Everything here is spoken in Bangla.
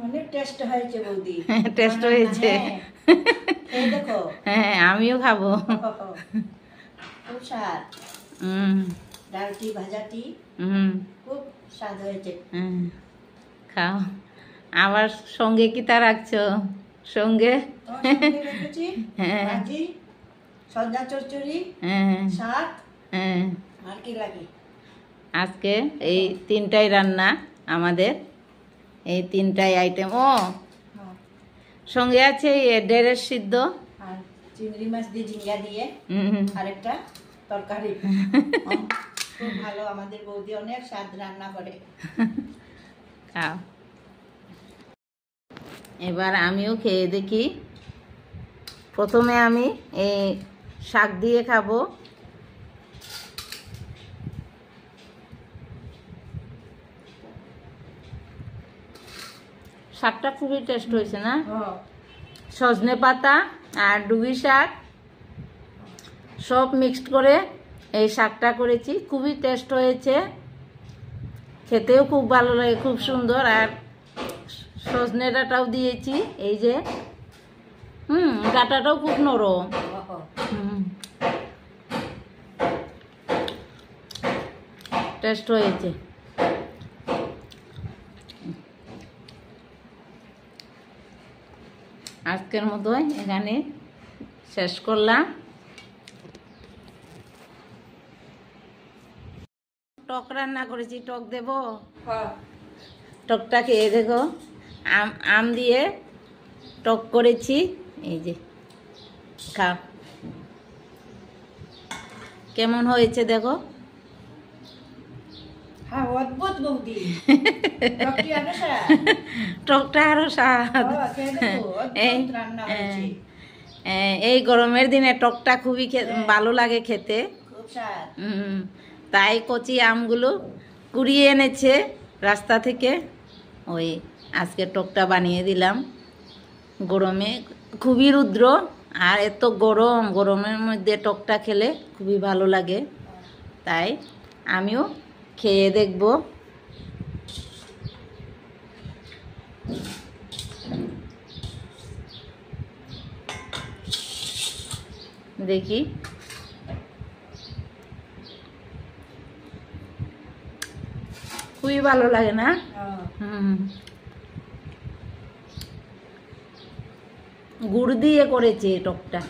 অনেক টেস্ট হয়েছে বৌদি। টেস্ট হয়েছে, দেখো। হ্যাঁ আমিও খাবো। খুব স্বাদ। ডালটি ভাজাটি খুব স্বাদ হয়েছে। খাও। আবার সঙ্গে কি তা রাখছো? সঙ্গে ভাজি, সজ্জা চচ্চড়ি, শাক, আর কি লাগে? আজকে এই তিনটাই রান্না আমাদের, এই তিনটাই আইটেম। ও সঙ্গে আছে ঢেঁড়স সিদ্ধ আর চিংড়ি মাছ দিয়ে ঝিঙ্গা দিয়ে আরেকটা তরকারি। খুব ভালো, আমাদের বৌদি অনেক স্বাদ রান্না করে। খাও। এবার আমিও খেয়ে দেখি। প্রথমে আমি এই শাক দিয়ে খাবো। শাকটা খুবই টেস্ট হয়েছে না? সজনে পাতা আর ডুবি শাক সব মিক্সড করে এই শাকটা করেছি, খুবই টেস্ট হয়েছে, খেতেও খুব ভালো লাগে, খুব সুন্দর। আর সজনে ডাঁটাও দিয়েছি, এই যে ডাঁটাটাও খুব নরম। টেস্ট হয়েছে। আজকের মতো এখানে শেষ করলাম। টক রান্না করেছি, টক দেব? টকটা খেয়ে দেখো। আম দিয়ে টক করেছি, এই যে খাও কেমন হয়েছে দেখো। অদ্ভুত বৌদি, টকটা আরো স্বাদ। এই গরমের দিনে টকটা খুবই ভালো লাগে খেতে। তাই কচি আমগুলো কুড়িয়ে এনেছে রাস্তা থেকে, ওই আজকে টকটা বানিয়ে দিলাম। গরমে খুবই রুদ্র, আর এত গরমের মধ্যে টকটা খেলে খুবই ভালো লাগে, তাই আমিও খেয়ে দেখব। দেখি খুবই ভালো লাগে না? গুড় দিয়ে করেছে টকটা।